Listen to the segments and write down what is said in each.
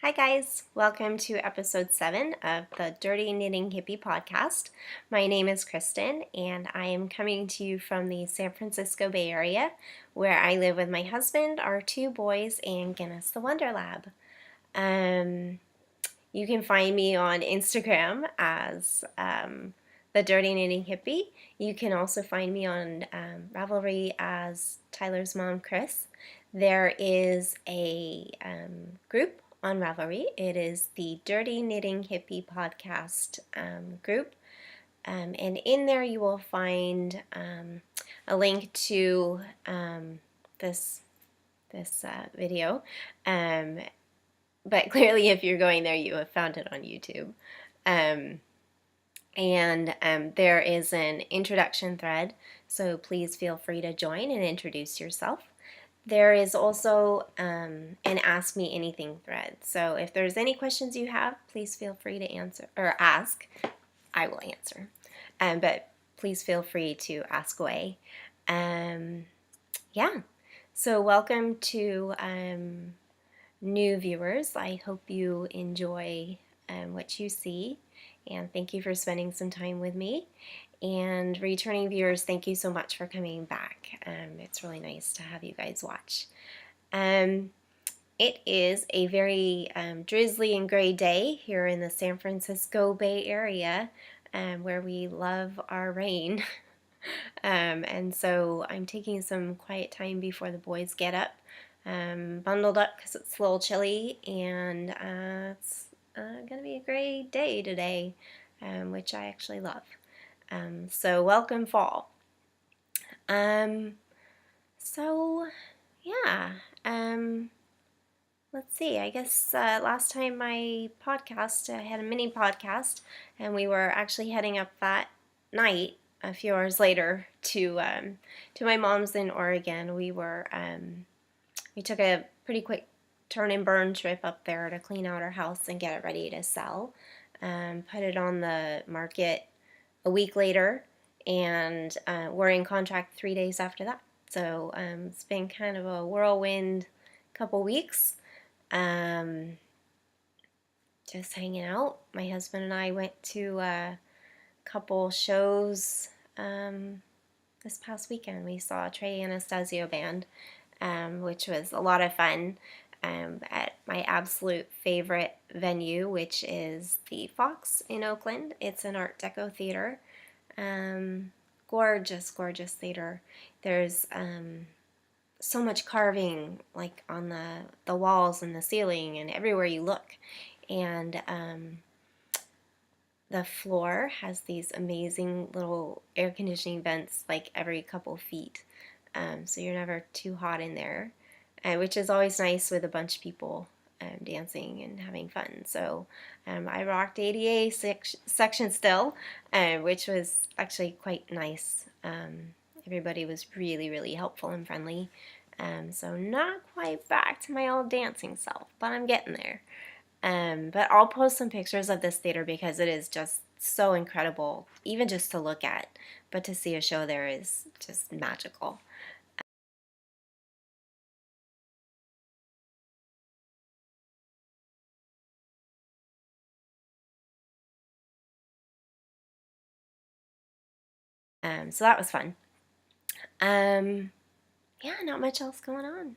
Hi guys, welcome to episode 7 of the Dirty Knitting Hippie podcast. My name is Kristen and I am coming to you from the San Francisco Bay Area where I live with my husband, our 2 boys, and Guinness the Wonder Lab. You can find me on Instagram as the Dirty Knitting Hippie. You can also find me on Ravelry as Tyler's mom, Chris. There is a group on Ravelry. It is the Dirty Knitting Hippie podcast group. And in there you will find a link to this video. But clearly if you're going there, you have found it on YouTube. There is an introduction thread, so please feel free to join and introduce yourself. There is also an Ask Me Anything thread, so if there's any questions you have, please feel free to answer or ask. I will answer, but please feel free to ask away. Yeah, so welcome to new viewers. I hope you enjoy what you see, and thank you for spending some time with me. And returning viewers, thank you so much for coming back. It's really nice to have you guys watch. It is a very drizzly and gray day here in the San Francisco Bay Area, where we love our rain. And so I'm taking some quiet time before the boys get up, bundled up because it's a little chilly, and it's going to be a great day today, which I actually love. So welcome fall. So yeah, let's see, I guess last time my podcast, I had a mini podcast, and we were actually heading up that night a few hours later to my mom's in Oregon. We took a pretty quick turn and burn trip up there to clean out our house and get it ready to sell. Put it on the market a week later, and we're in contract 3 days after that. So it's been kind of a whirlwind couple weeks. Just hanging out. My husband and I went to a couple shows this past weekend. We saw Trey Anastasio Band, which was a lot of fun, at my absolute favorite venue, which is the Fox in Oakland. It's an Art Deco theater. Gorgeous, gorgeous theater. There's so much carving, like on the walls and the ceiling and everywhere you look. And the floor has these amazing little air conditioning vents like every couple feet. So you're never too hot in there, which is always nice with a bunch of people dancing and having fun. So I rocked ADA section still, which was actually quite nice. Everybody was really, really helpful and friendly. So not quite back to my old dancing self, but I'm getting there. But I'll post some pictures of this theater because it is just so incredible, even just to look at. But to see a show there is just magical. So that was fun. Yeah, not much else going on.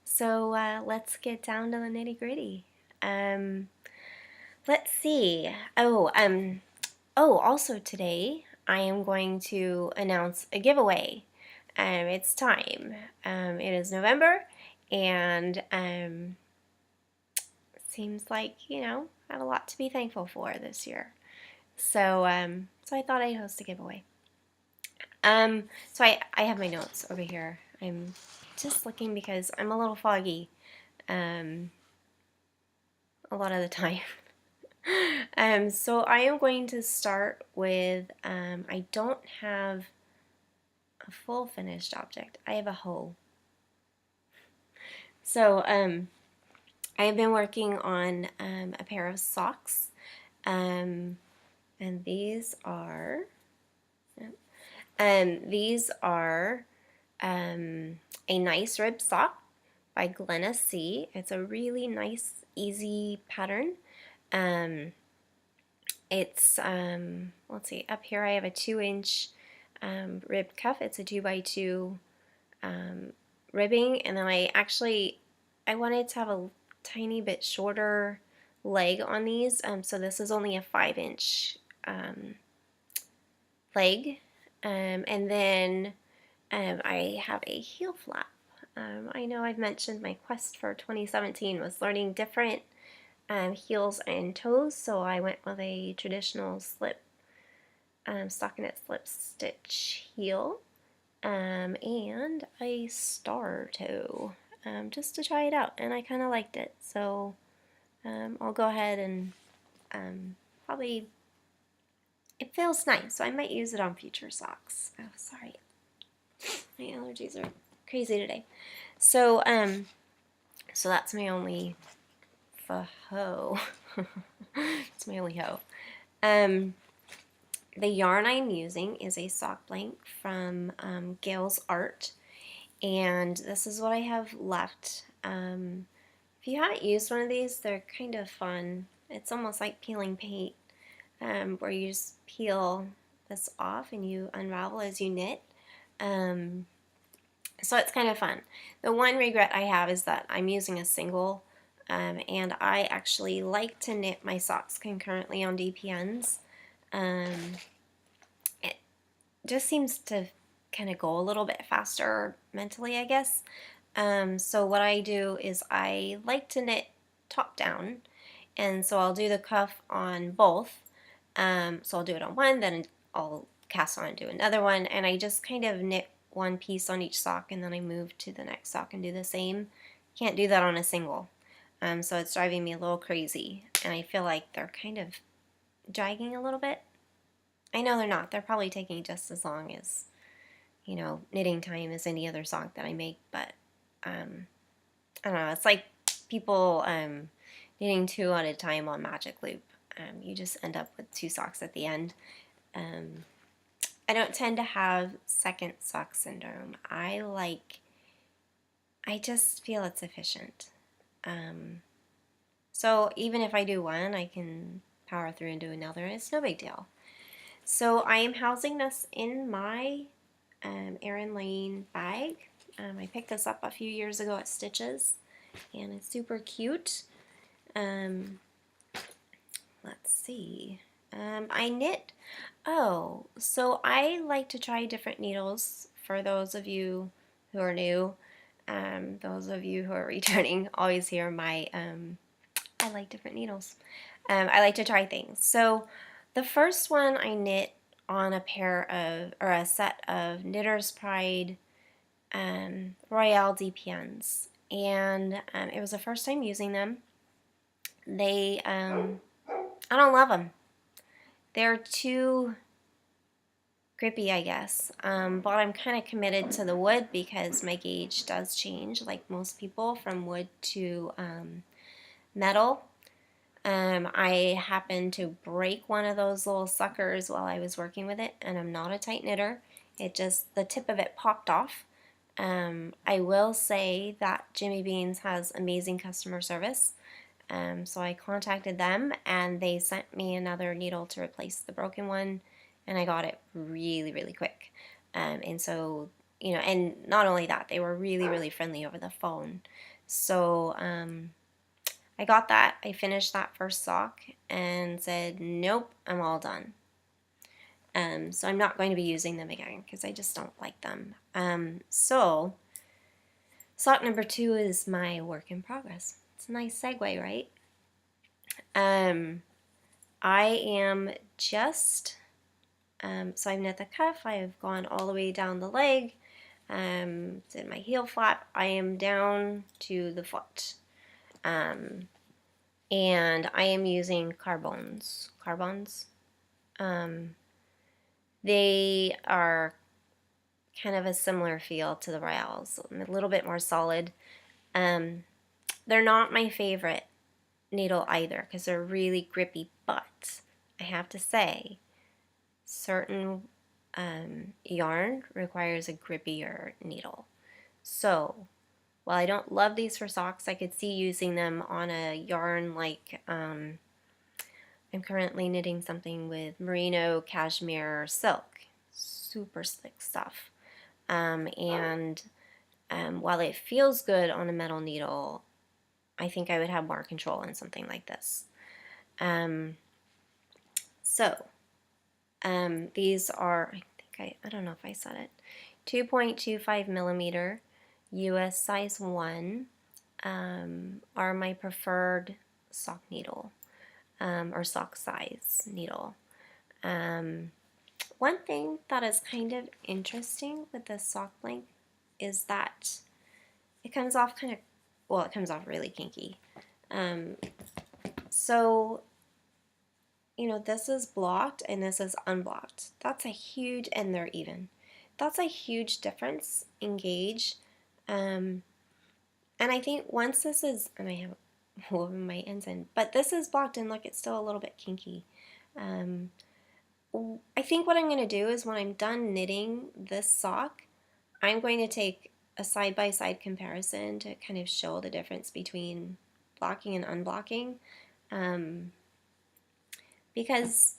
So let's get down to the nitty gritty. Let's see. Also today I am going to announce a giveaway. It's time. It is November, and it seems like, I have a lot to be thankful for this year. So I thought I'd host a giveaway. So I have my notes over here. I'm just looking because I'm a little foggy a lot of the time. So I am going to start with, I don't have a full finished object. I have a hoe. So I have been working on a pair of socks, and these are a nice rib sock by Guinness. It's a really nice, easy pattern. Um, it's, let's see, up here I have a 2-inch ribbed cuff. It's a 2x2 ribbing, and then I wanted to have a tiny bit shorter leg on these, so this is only a 5-inch leg, and then I have a heel flap. I know I've mentioned my quest for 2017 was learning different heels and toes, so I went with a traditional slip stockinette slip stitch heel and a star toe just to try it out, and I kind of liked it, so I'll go ahead and probably, it feels nice, so I might use it on future socks. Oh, sorry, my allergies are crazy today. So so that's my only hoe. It's my only hoe. The yarn I'm using is a sock blank from Gail's Art, and this is what I have left. If you haven't used one of these, they're kind of fun. It's almost like peeling paint, where you just peel this off and you unravel as you knit. So it's kind of fun. The one regret I have is that I'm using a single, and I actually like to knit my socks concurrently on DPNs. It just seems to kind of go a little bit faster mentally, I guess. So what I do is I like to knit top down, and so I'll do the cuff on both. So I'll do it on one, then I'll cast on and do another one, and I just kind of knit one piece on each sock, and then I move to the next sock and do the same. Can't do that on a single. So it's driving me a little crazy, and I feel like they're kind of dragging a little bit. I know they're not. They're probably taking just as long as, you know, knitting time as any other sock that I make, but I don't know. It's like people knitting 2 at a time on Magic Loop. You just end up with 2 socks at the end. I don't tend to have second sock syndrome. I just feel it's efficient. So even if I do one, I can power through and do another. It's no big deal. So I am housing this in my Erin Lane bag. I picked this up a few years ago at Stitches, and it's super cute. Let's see. I knit. Oh, so I like to try different needles for those of you who are new. Those of you who are returning always hear my I like different needles. I like to try things. So the first one I knit on a set of Knitter's Pride Royale DPNs, and it was the first time using them. They I don't love them. They're too grippy, I guess, but I'm kind of committed to the wood because my gauge does change, like most people, from wood to metal. I happened to break one of those little suckers while I was working with it, and I'm not a tight knitter. The tip of it popped off. I will say that Jimmy Beans has amazing customer service. So I contacted them, and they sent me another needle to replace the broken one, and I got it really, really quick. And so, you know, and not only that, they were really, really friendly over the phone. So I got that. I finished that first sock and said, nope, I'm all done. So I'm not going to be using them again because I just don't like them. So sock number 2 is my work in progress. It's a nice segue, right? I am just, so I've knit the cuff, I have gone all the way down the leg, did my heel flap, I am down to the foot, and I am using carbons. They are kind of a similar feel to the Royales, a little bit more solid. They're not my favorite needle either because they're really grippy, but I have to say certain yarn requires a grippier needle. So while I don't love these for socks, I could see using them on a yarn like I'm currently knitting something with merino, cashmere, silk. Super slick stuff. And while it feels good on a metal needle, I think I would have more control in something like this. So these are, I don't know if I said it, 2.25 millimeter US size 1 are my preferred sock needle or sock size needle. One thing that is kind of interesting with this sock length is that it comes off it comes off really kinky. So, this is blocked and this is unblocked. That's a huge, and they're even. That's a huge difference in gauge. And I think once this is, and I have woven my ends in, but this is blocked and look, it's still a little bit kinky. I think what I'm going to do is when I'm done knitting this sock, I'm going to take a side-by-side comparison to kind of show the difference between blocking and unblocking. Because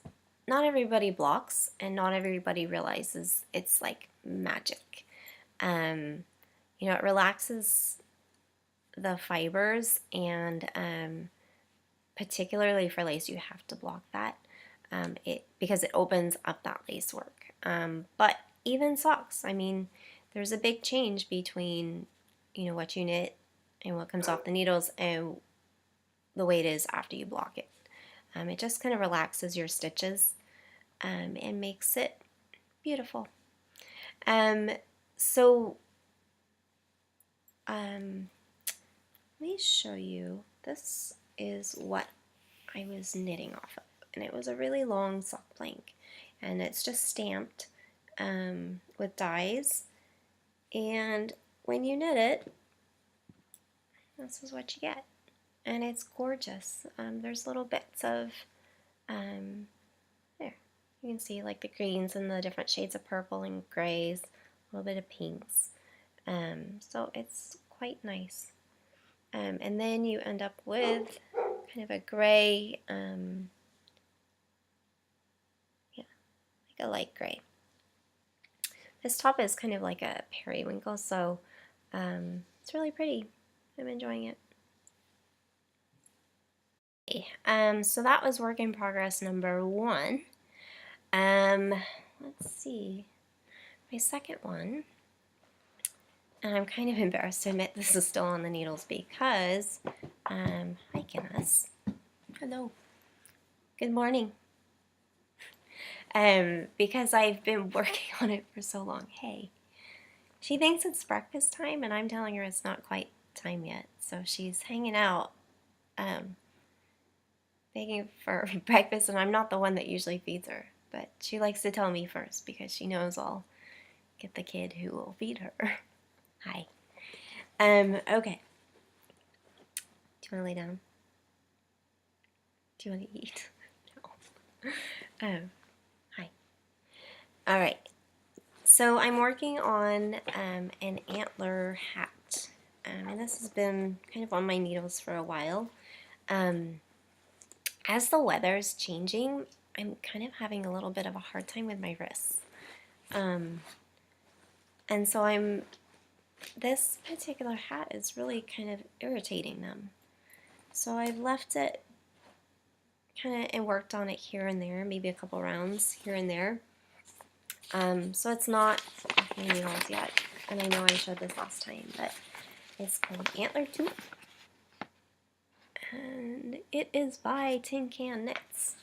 not everybody blocks and not everybody realizes it's like magic. It relaxes the fibers, and particularly for lace, you have to block that because it opens up that lace work. But even socks, there's a big change between what you knit and what comes off the needles and the way it is after you block it. It just kind of relaxes your stitches and makes it beautiful. So let me show you. This is what I was knitting off of, and it was a really long sock plank, and it's just stamped with dies. And when you knit it, this is what you get. And it's gorgeous. There's little bits of, there, you can see like the greens and the different shades of purple and grays, a little bit of pinks. So it's quite nice. And then you end up with kind of a gray, like a light gray. This top is kind of like a periwinkle, so it's really pretty. I'm enjoying it. So that was work in progress number 1. Let's see. My second one, and I'm kind of embarrassed to admit this is still on the needles because, hi Guinness. Hello. Good morning. Because I've been working on it for so long. Hey. She thinks it's breakfast time, and I'm telling her it's not quite time yet. So she's hanging out, begging for breakfast, and I'm not the one that usually feeds her. But she likes to tell me first because she knows I'll get the kid who will feed her. Hi. Okay. Do you want to lay down? Do you want to eat? No. Hi. All right. So I'm working on an antler hat, and this has been kind of on my needles for a while. As the weather's changing, I'm kind of having a little bit of a hard time with my wrists. And so this particular hat is really kind of irritating them. So I've left it kind of and worked on it here and there, maybe a couple rounds here and there. So it's not off my needles yet, and I know I showed this last time, but it's called Antler Tooth, and it is by Tin Can Knits,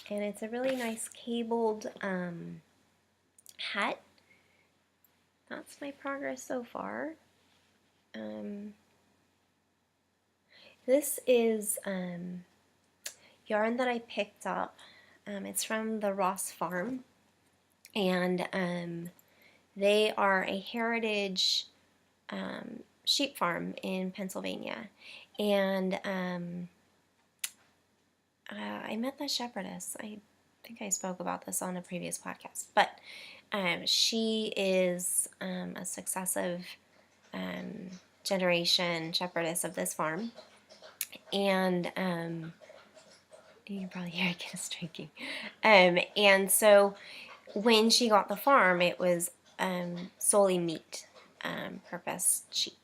and it's a really nice cabled hat. That's my progress so far. This is yarn that I picked up. It's from the Ross Farm, and they are a heritage sheep farm in Pennsylvania. And I met the shepherdess. I think I spoke about this on a previous podcast, but she is a successive generation shepherdess of this farm. And you can probably hear Guinness drinking. And so when she got the farm, it was solely meat purpose sheep.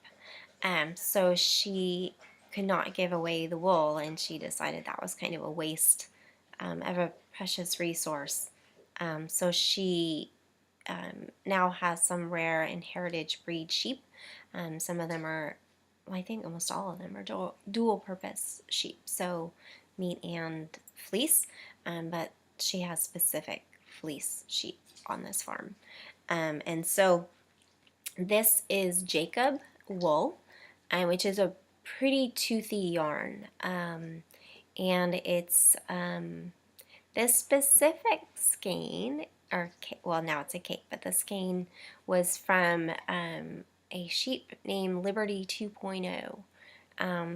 So she could not give away the wool, and she decided that was kind of a waste of a precious resource. So she now has some rare and heritage breed sheep. Some of them are, well, I think almost all of them are dual purpose sheep, so meat and fleece, but she has specific fleece sheep on this farm. And so this is Jacob wool, which is a pretty toothy yarn. And it's this specific skein, or well, now it's a cape, but the skein was from a sheep named Liberty 2.0.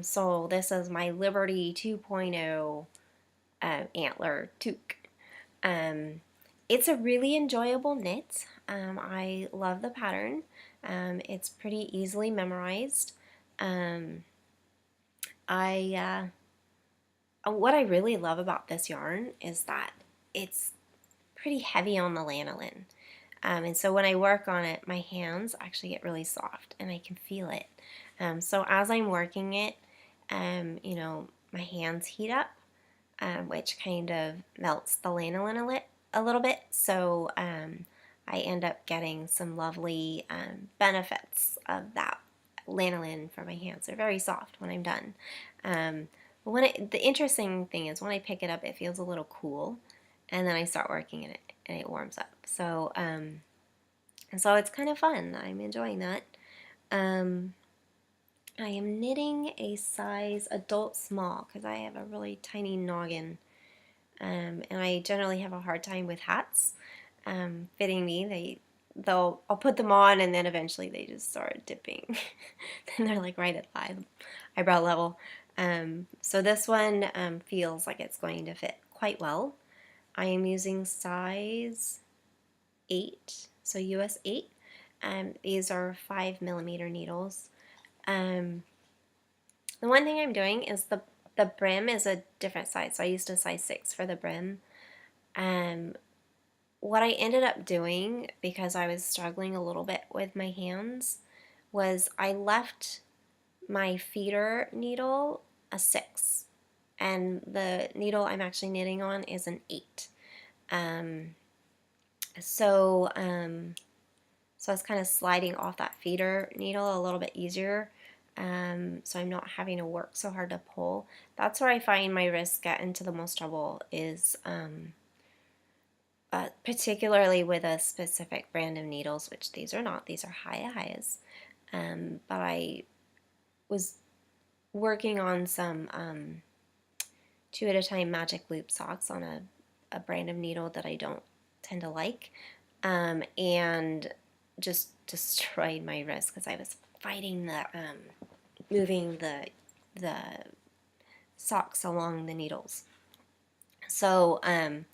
So this is my Liberty 2.0 antler toque. It's a really enjoyable knit. I love the pattern. It's pretty easily memorized. What I really love about this yarn is that it's pretty heavy on the lanolin. And so when I work on it, my hands actually get really soft and I can feel it. So as I'm working it, my hands heat up, which kind of melts the lanolin a little bit. So I end up getting some lovely benefits of that lanolin for my hands. They're very soft when I'm done. But the interesting thing is when I pick it up, it feels a little cool, and then I start working in it and it warms up. So so it's kind of fun. I'm enjoying that. I am knitting a size adult small because I have a really tiny noggin, and I generally have a hard time with hats fitting me. I'll put them on and then eventually they just start dipping. Then they're like right at the eyebrow level. So this one feels like it's going to fit quite well. I am using size 8, so US 8. These are 5mm needles. The one thing I'm doing is the brim is a different size, so I used a size 6 for the brim. What I ended up doing, because I was struggling a little bit with my hands, was I left my feeder needle a 6, and the needle I'm actually knitting on is an 8. So I was kind of sliding off that feeder needle a little bit easier, so I'm not having to work so hard to pull. That's where I find my wrists get into the most trouble, is particularly with a specific brand of needles, which these are not. These are Hiya-Hiyas. But I was working on some 2 at a time magic loop socks on a brand of needle that I don't tend to like, and just destroyed my wrist because I was fighting the moving the socks along the needles. So I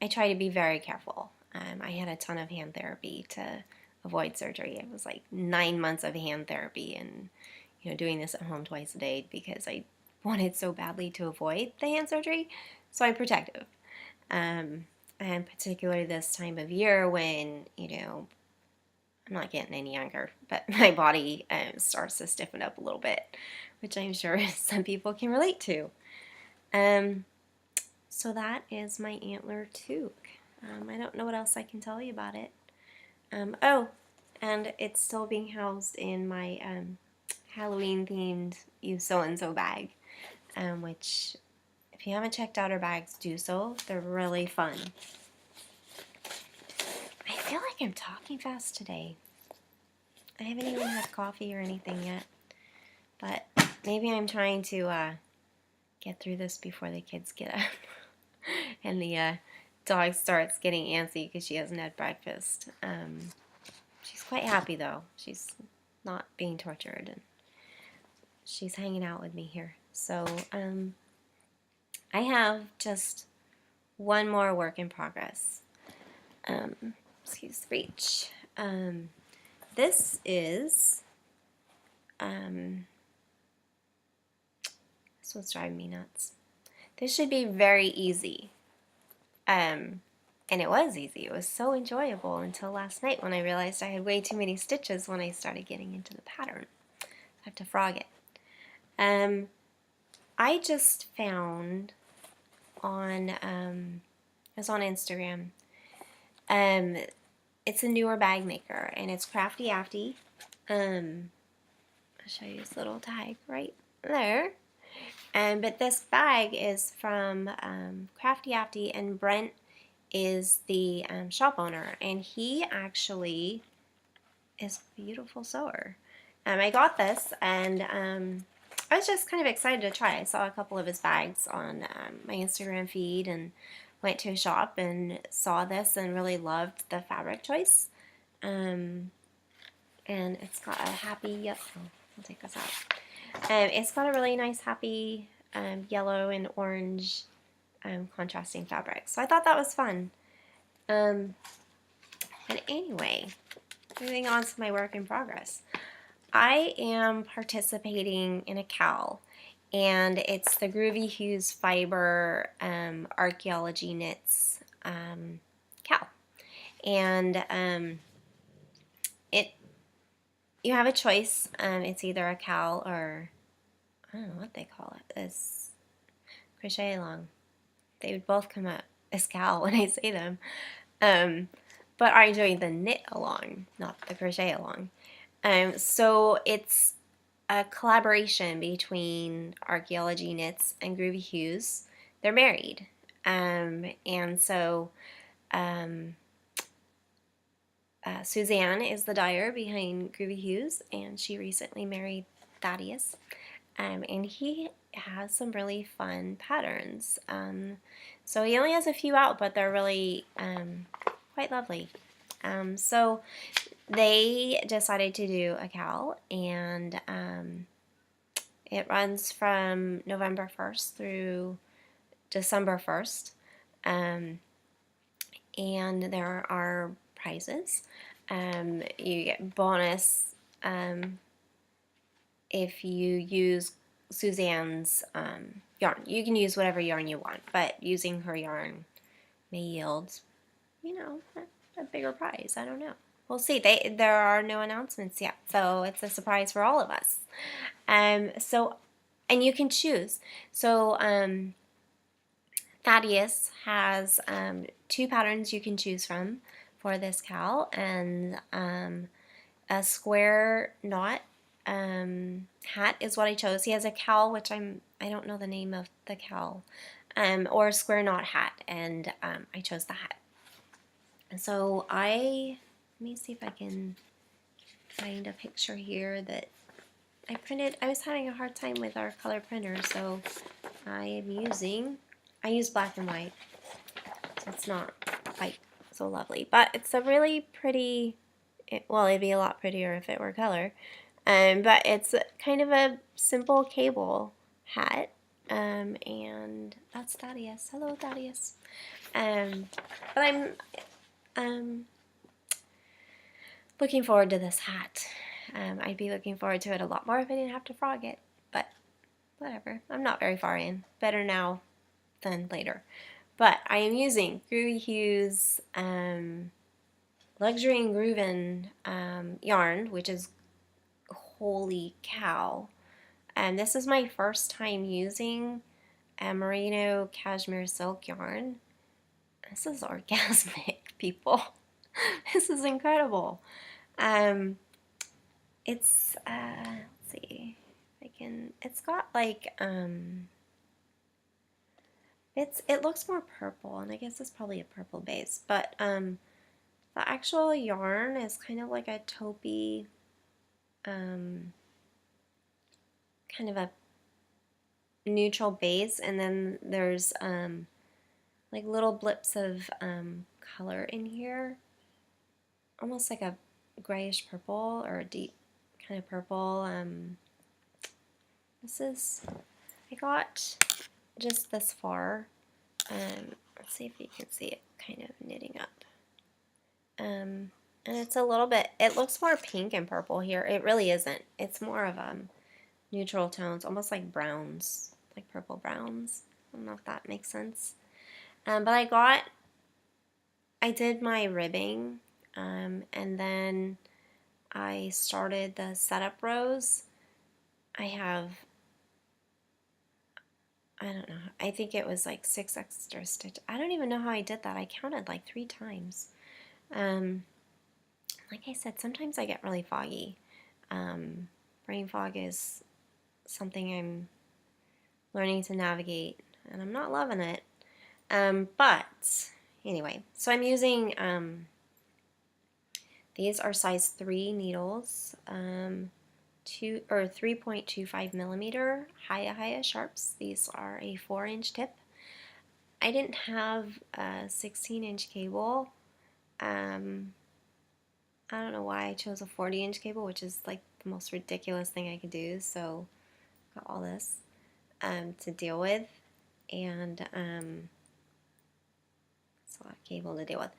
try to be very careful. I had a ton of hand therapy to avoid surgery. It was like 9 months of hand therapy, and doing this at home twice a day because I wanted so badly to avoid the hand surgery. So I'm protective, and particularly this time of year when I'm not getting any younger, but my body starts to stiffen up a little bit, which I'm sure some people can relate to. So that is my antler toque. I don't know what else I can tell you about it. Oh, and it's still being housed in my Halloween-themed You So-and-so bag, which, if you haven't checked out our bags, do so. They're really fun. I feel like I'm talking fast today. I haven't even had coffee or anything yet, but maybe I'm trying to get through this before the kids get up. And the dog starts getting antsy because she hasn't had breakfast. She's quite happy though. She's not being tortured, and she's hanging out with me here. So I have just one more work in progress. Excuse the reach. This is this was driving me nuts. This should be very easy. And it was easy. It was so enjoyable until last night when I realized I had way too many stitches when I started getting into the pattern. I have to frog it. I just found on, it was on Instagram, it's a newer bag maker, and it's Crafty Afty. I'll show you this little tag right there. But this bag is from Crafty Afty, and Brent is the shop owner, and he actually is a beautiful sewer. I got this, and I was just kind of excited to try. I saw a couple of his bags on my Instagram feed, and went to a shop and saw this and really loved the fabric choice. And it's got a happy, I'll take this out. It's got a really nice happy yellow and orange contrasting fabric. So I thought that was fun. And anyway, moving on to my work in progress. I am participating in a cowl, and it's the Groovy Hues Fiber Archaeology Knits cowl. And you have a choice. It's either a cowl or, I don't know what they call it. It's crochet along. They would both come up as cowl when I say them. But I'm doing the knit along, not the crochet along. So it's a collaboration between Archaeology Knits and Groovy Hues. They're married. And so Suzanne is the dyer behind Groovy Hues, and she recently married Thaddeus. And he has some really fun patterns. So he only has a few out, but they're really quite lovely. So they decided to do a cowl, and it runs from November 1st through December 1st. And there are prizes. You get bonus if you use Suzanne's yarn. You can use whatever yarn you want, but using her yarn may yield, a bigger prize. I don't know. We'll see. There are no announcements yet, so it's a surprise for all of us. And you can choose. So Thaddeus has 2 patterns you can choose from for this cowl, and a square knot hat is what I chose. He has a cowl, which I don't know the name of the cowl, or a square knot hat, and I chose the hat. So let me see if I can find a picture here that I printed. I was having a hard time with our color printer, so I use black and white, so it's not quite so lovely, but it's a really pretty, well, it'd be a lot prettier if it were color, but it's kind of a simple cable hat, and that's Thaddeus. Hello, Thaddeus. But I'm looking forward to this hat. I'd be looking forward to it a lot more if I didn't have to frog it, but whatever. I'm not very far in. Better now than later. But I am using Groovy Hues Luxury and Groovin yarn, which is, holy cow. And this is my first time using a merino cashmere silk yarn. This is orgasmic, people. This is incredible. It's let's see if I can. It's got like it looks more purple, and I guess it's probably a purple base, but the actual yarn is kind of like a taupey, kind of a neutral base, and then there's like little blips of color in here, almost like a grayish purple or a deep kind of purple. I got just this far. Let's see if you can see it kind of knitting up. And it's a little bit, it looks more pink and purple here. It really isn't. It's more of neutral tones, almost like browns, like purple browns. I don't know if that makes sense. But I did my ribbing, and then I started the setup rows. I have, I don't know, I think it was like 6 extra stitches. I don't even know how I did that. I counted like 3 times. Um, like I said, sometimes I get really foggy. Brain fog is something I'm learning to navigate, and I'm not loving it. But anyway, so I'm using, these are size 3 needles, 3.25 millimeter Hiya sharps. These are a 4-inch tip. I didn't have a 16-inch cable. I don't know why I chose a 40-inch cable, which is like the most ridiculous thing I could do. So got all this to deal with, and it's a lot of cable to deal with.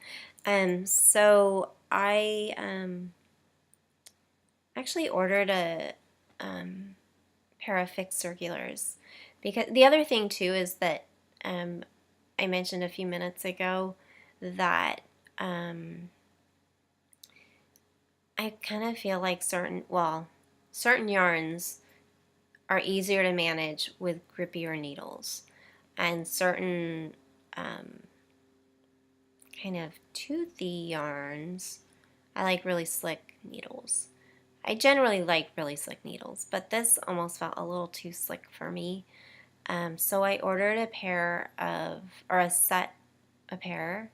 So I actually ordered a pair of fixed circulars, because the other thing too is that I mentioned a few minutes ago that I kind of feel like certain yarns are easier to manage with grippier needles, and certain kind of toothy yarns, I like really slick needles. I generally like really slick needles, but this almost felt a little too slick for me. So I ordered a pair of, or a set, a pair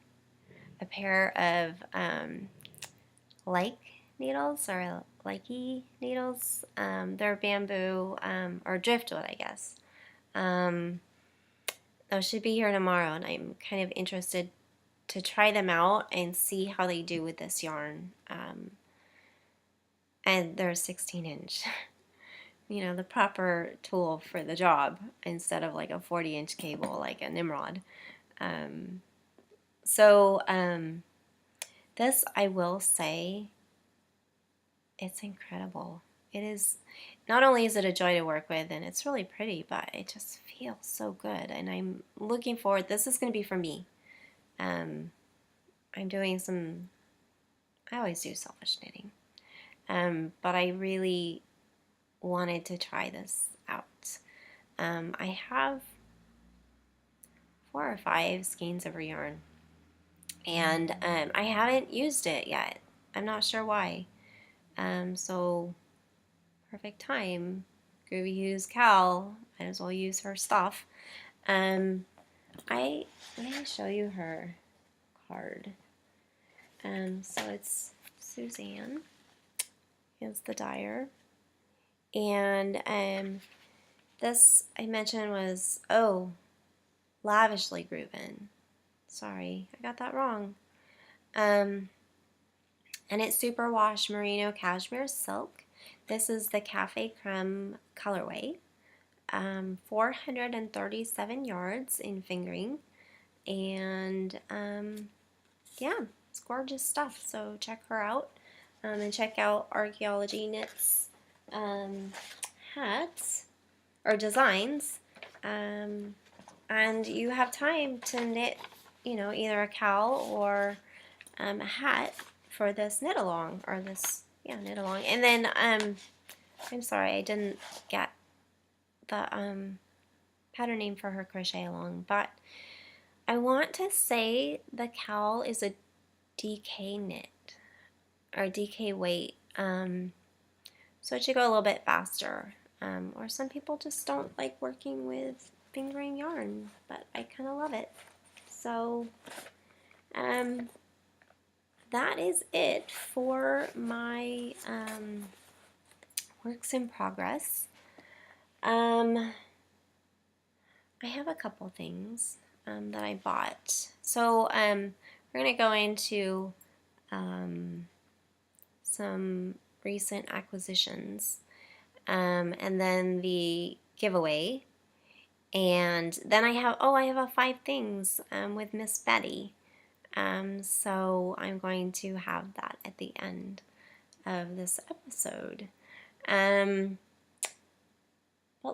of like needles, or likey needles. They're bamboo, or driftwood, I guess. Those should be here tomorrow, and I'm kind of interested to try them out and see how they do with this yarn. And they're 16-inch. You know, the proper tool for the job, instead of like a 40-inch cable like a Nimrod. This, I will say, it's incredible. It is, not only is it a joy to work with, and it's really pretty, but it just feels so good. And I'm looking forward, this is going to be for me. I'm doing some, I always do selfish knitting. But I really wanted to try this out. I have 4 or 5 skeins of yarn, and I haven't used it yet. I'm not sure why. So perfect time. Groovy use Cal. Might as well use her stuff. Let me show you her card. So it's Suzanne is the dyer, and this I mentioned was lavishly groovin. Sorry, I got that wrong. And it's superwash merino cashmere silk. This is the Cafe Creme colorway. 437 yards in fingering, and yeah, it's gorgeous stuff. So check her out, and check out Archaeology Knits hats or designs, and you have time to knit, either a cowl or a hat for this knit along, or this knit along. And then I'm sorry I didn't get the pattern name for her crochet along, but I want to say the cowl is a DK knit, or DK weight, so it should go a little bit faster, or some people just don't like working with fingering yarn, but I kind of love it. So that is it for my works in progress. I have a couple things that I bought. So we're going to go into some recent acquisitions, and then the giveaway, and then I have a 5 things with Miss Betty. So I'm going to have that at the end of this episode. But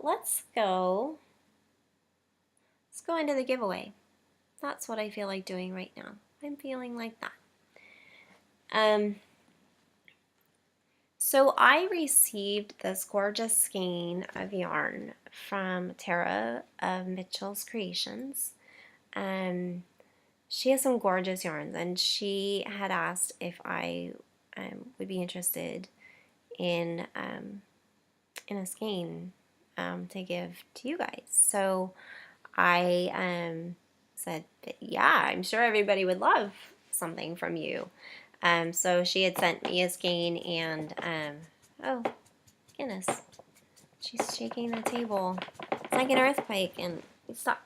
let's go into the giveaway. That's what I feel like doing right now. I'm feeling like that. So I received this gorgeous skein of yarn from Tara of Mitchell's Creations. She has some gorgeous yarns, and she had asked if I would be interested in a skein to give to you guys. So I said, yeah, I'm sure everybody would love something from you. So she had sent me a skein, and oh, Guinness, she's shaking the table. It's like an earthquake, and stop.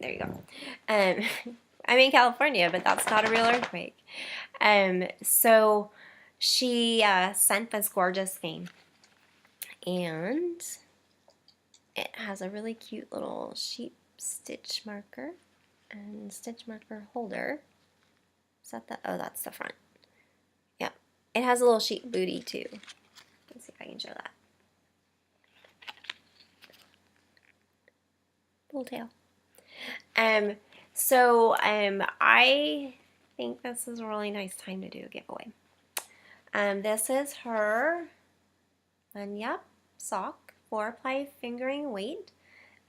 There you go. I'm in California, but that's not a real earthquake. So she sent this gorgeous skein, and it has a really cute little sheep stitch marker and stitch marker holder. Is that the, oh, that's the front. Yep. It has a little sheep booty too. Let's see if I can show that. Little tail. So I think this is a really nice time to do a giveaway. This is her Lanyap sock, 4-ply fingering weight,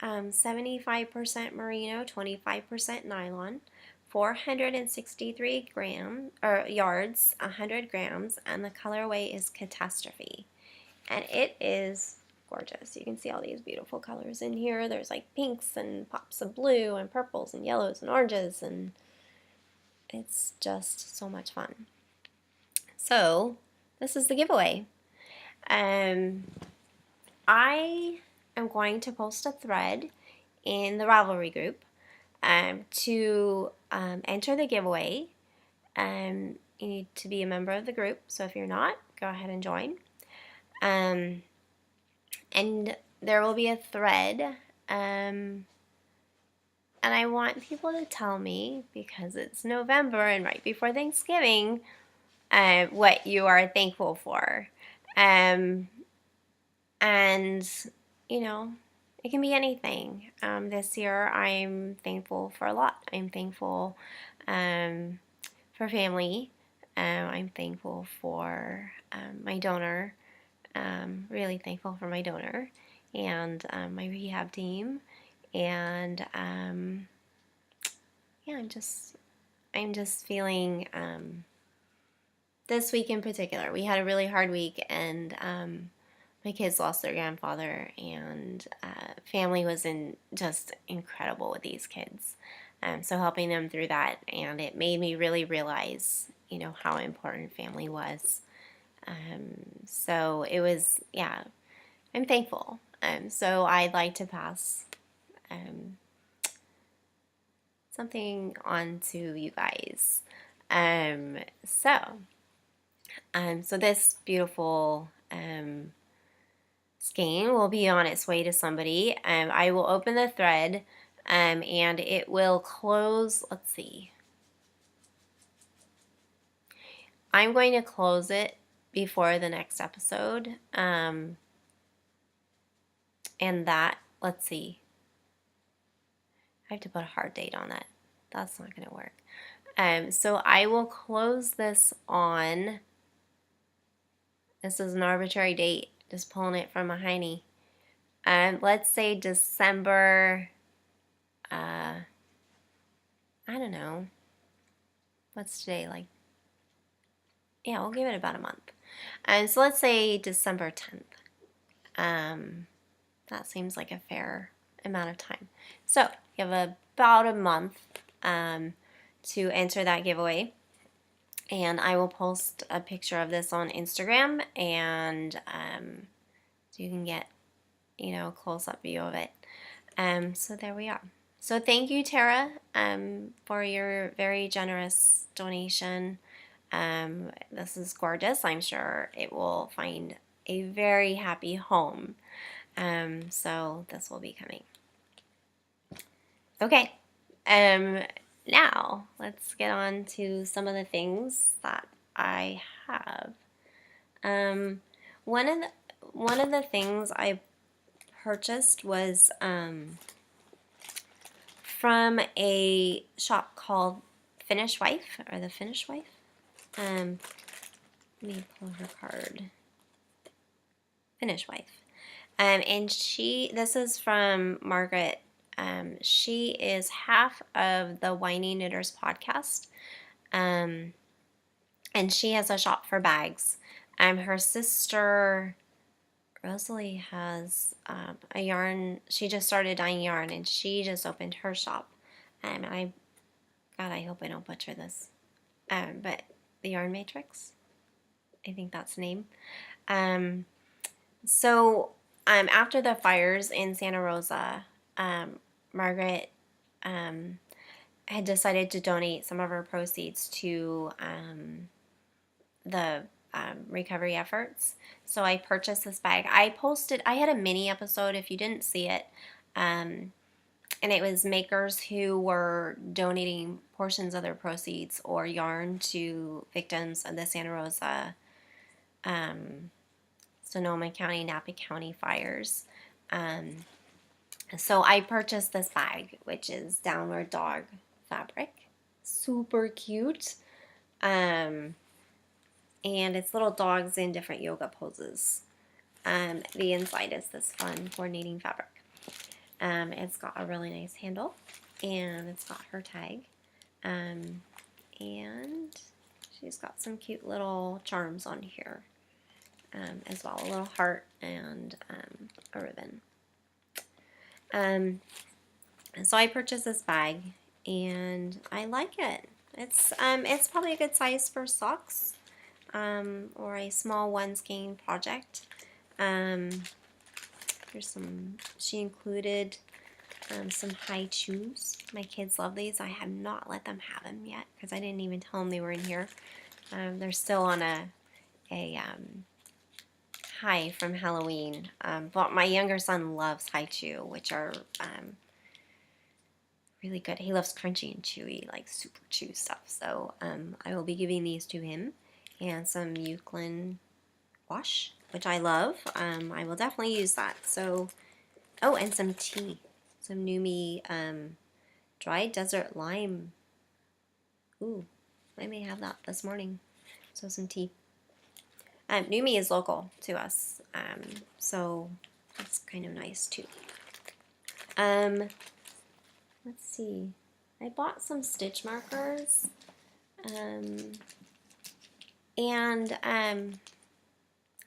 75% merino, 25% nylon, 463 yards, 100 grams, and the colorway is Catastrophe. And it is gorgeous. You can see all these beautiful colors in here. There's like pinks and pops of blue and purples and yellows and oranges, and it's just so much fun. So this is the giveaway. I am going to post a thread in the Ravelry group to enter the giveaway. You need to be a member of the group, so if you're not, go ahead and join. And there will be a thread, and I want people to tell me, because it's November and right before Thanksgiving, what you are thankful for. And, you know, it can be anything. This year I'm thankful for a lot. I'm thankful for family. I'm thankful for my donor. Really thankful for my donor and my rehab team. And yeah, I'm just feeling this week in particular. We had a really hard week, and my kids lost their grandfather, and family was just incredible with these kids. So helping them through that, and it made me really realize, how important family was. So it was, yeah, I'm thankful. So I'd like to pass something on to you guys. So this beautiful skein will be on its way to somebody. I will open the thread, and it will close. Let's see. I'm going to close it before the next episode. And that, let's see. I have to put a hard date on that. That's not going to work. So I will close this on. This is an arbitrary date. Just pulling it from a hiney. Let's say December. I don't know. What's today like? Yeah, we'll give it about a month. So let's say December 10th. That seems like a fair amount of time. So you have about a month to enter that giveaway. And I will post a picture of this on Instagram, and so you can get, a close-up view of it. So there we are. So thank you, Tara, for your very generous donation. This is gorgeous. I'm sure it will find a very happy home. So this will be coming. Okay. now let's get on to some of the things that I have. Um, one of the one of the things I purchased was from a shop called Finnish Wife, or the Finnish Wife. Let me pull her card. Finnish Wife. And this is from Margaret. She is half of the Whiny Knitters podcast. Um, and she has a shop for bags. Her sister Rosalie has a yarn. She just started dyeing yarn, and she just opened her shop. And God, I hope I don't butcher this. But the Yarn Matrix, I think that's the name. So after the fires in Santa Rosa, Margaret had decided to donate some of her proceeds to the recovery efforts. So I purchased this bag. I had a mini episode if you didn't see it. And it was makers who were donating portions of their proceeds or yarn to victims of the Santa Rosa, Sonoma County, Napa County fires. So I purchased this bag, which is downward dog fabric. Super cute. And it's little dogs in different yoga poses. The inside is this fun coordinating fabric. It's got a really nice handle, and it's got her tag. And she's got some cute little charms on here as well, a little heart and a ribbon. So I purchased this bag, and I like it. It's probably a good size for socks or a small one skein project. She included some high chews. My kids love these. I have not let them have them yet because I didn't even tell them they were in here. They're still on a high from Halloween. But my younger son loves high chew, which are really good. He loves crunchy and chewy, like super chew stuff. So I will be giving these to him, and some Euclid wash, which I love. I will definitely use that. So, oh, and some tea. Some Numi dried desert lime. Ooh, I may have that this morning. So some tea. Numi is local to us, so that's kind of nice too. Let's see. I bought some stitch markers, and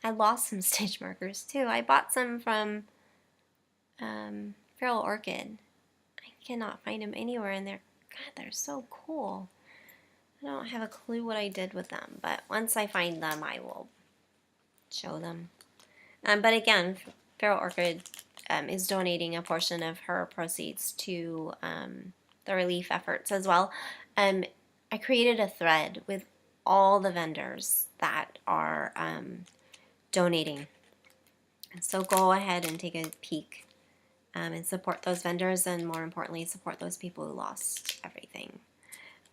I lost some stitch markers too. I bought some from Feral Orchid. I cannot find them anywhere, and God, they're so cool. I don't have a clue what I did with them, but once I find them, I will show them. But again, Feral Orchid is donating a portion of her proceeds to the relief efforts as well. I created a thread with all the vendors that are donating. So go ahead and take a peek and support those vendors, and more importantly, support those people who lost everything.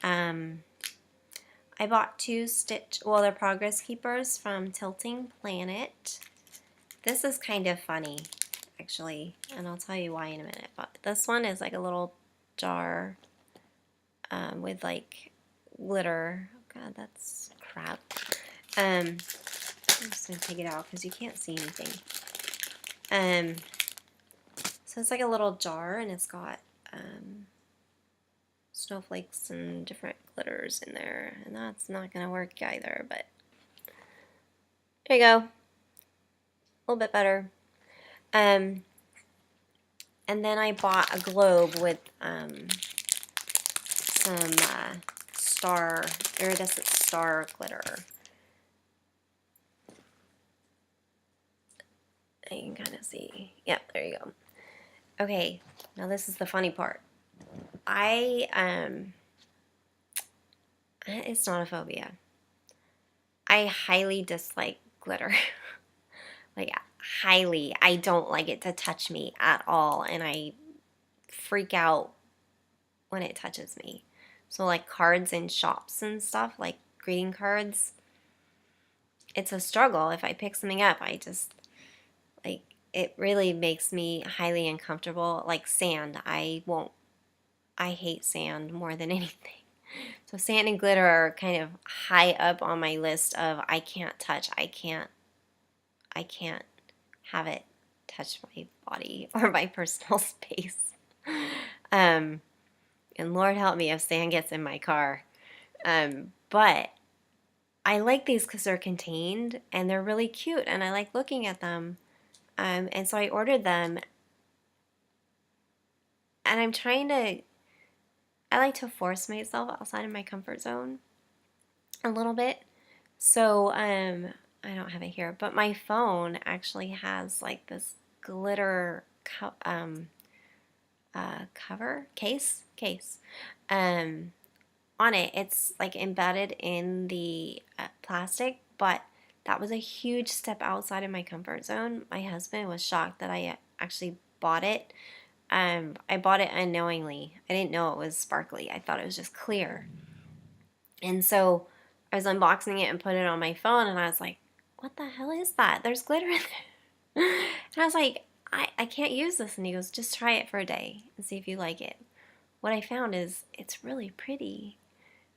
I bought two they're progress keepers from Tilting Planet. This is kind of funny, actually, and I'll tell you why in a minute. But this one is like a little jar with like glitter. Oh God, that's crap. I'm just gonna take it out because you can't see anything. So it's like a little jar, and it's got snowflakes and different glitters in there, and that's not gonna work either, but there you go. A little bit better. And then I bought a globe with some iridescent star glitter. You can kind of see. Yep, there you go. Okay, now this is the funny part. It's not a phobia. I highly dislike glitter. Like, highly. I don't like it to touch me at all, and I freak out when it touches me. So like cards in shops and stuff, like greeting cards, it's a struggle. If I pick something up, I just, like, it really makes me highly uncomfortable. Like sand, I hate sand more than anything. So sand and glitter are kind of high up on my list of I can't touch. I can't have it touch my body or my personal space. Um, and Lord help me if sand gets in my car. But I like these because they're contained and they're really cute and I like looking at them. And so I ordered them and I like to force myself outside of my comfort zone a little bit. So I don't have it here, but my phone actually has like this glitter cover case um, on it. It's like embedded in the plastic, but that was a huge step outside of my comfort zone. My husband was shocked that I actually bought it. I bought it unknowingly. I didn't know it was sparkly. I thought it was just clear. And so I was unboxing it and put it on my phone, and I was like, what the hell is that? There's glitter in there. And I was like, I can't use this. And he goes, just try it for a day and see if you like it. What I found is it's really pretty.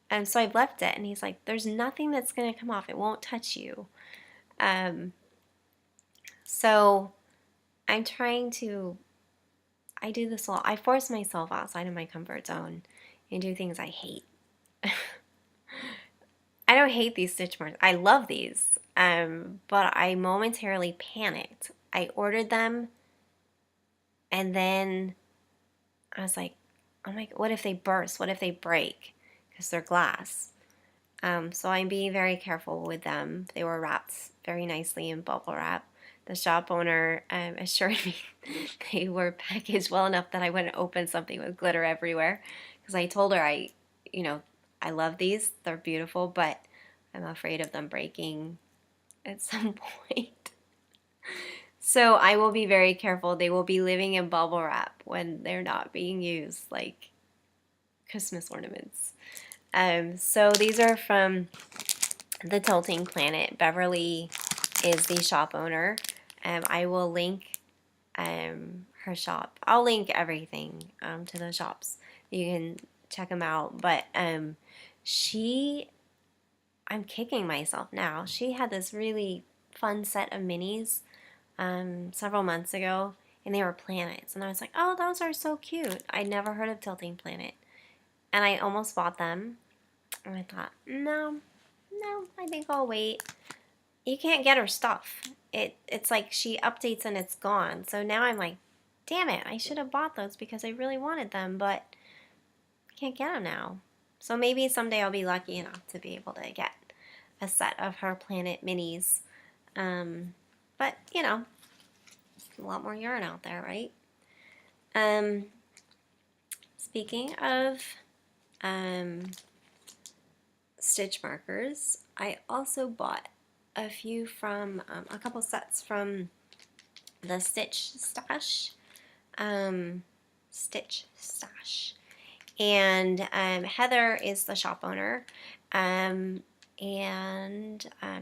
And so I left it, and he's like, there's nothing that's going to come off. It won't touch you. So I'm trying to, I do this a lot. I force myself outside of my comfort zone and do things I hate. I don't hate these stitch marks. I love these. But I momentarily panicked. I ordered them, and then I was like, oh my, what if they burst? What if they break? Because they're glass. So I'm being very careful with them. They were wrapped very nicely in bubble wrap. The shop owner assured me they were packaged well enough that I wouldn't open something with glitter everywhere. Because I told her I love these. They're beautiful, but I'm afraid of them breaking at some point. So I will be very careful. They will be living in bubble wrap when they're not being used, like Christmas ornaments. So these are from the Tilting Planet. Beverly is the shop owner. I will link her shop. I'll link everything to the shops. You can check them out. But I'm kicking myself now. She had this really fun set of minis several months ago, and they were planets. And I was like, oh, those are so cute. I'd never heard of Tilting Planet. And I almost bought them. And I thought, no, I think I'll wait. You can't get her stuff. It's like she updates and it's gone. So now I'm like, damn it, I should have bought those because I really wanted them, but I can't get them now. So maybe someday I'll be lucky enough to be able to get a set of her Planet minis. But, a lot more yarn out there, right? Speaking of stitch markers, I also bought a few from a couple sets from the Stitch Stash. And Heather is the shop owner. And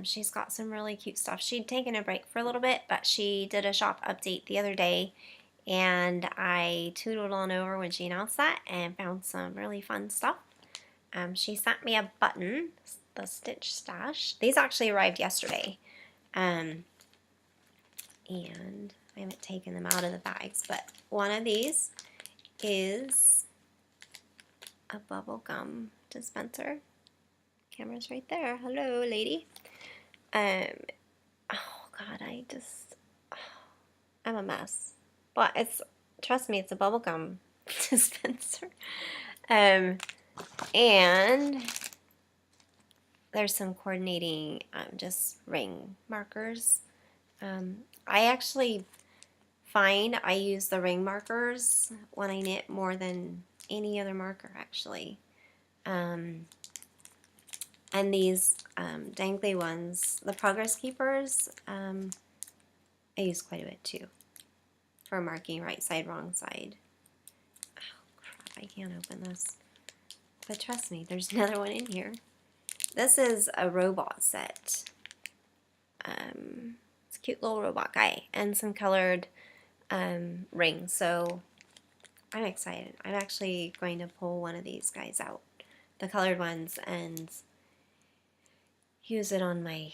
she's got some really cute stuff. She'd taken a break for a little bit, but she did a shop update the other day, and I tootled on over when she announced that and found some really fun stuff. She sent me a button, the Stitch Stash. These actually arrived yesterday. And I haven't taken them out of the bags, but one of these is a bubble gum dispenser. Camera's right there. Hello, lady. Oh God, I'm a mess. But trust me, it's a bubble gum dispenser. And there's some coordinating just ring markers. I actually find I use the ring markers when I knit more than any other marker, actually. And these dangly ones, the progress keepers, I use quite a bit too for marking right side, wrong side. Oh crap, I can't open this but trust me, there's another one in here. This is a robot set. It's a cute little robot guy and some colored rings. So I'm excited. I'm actually going to pull one of these guys out, the colored ones, and use it on my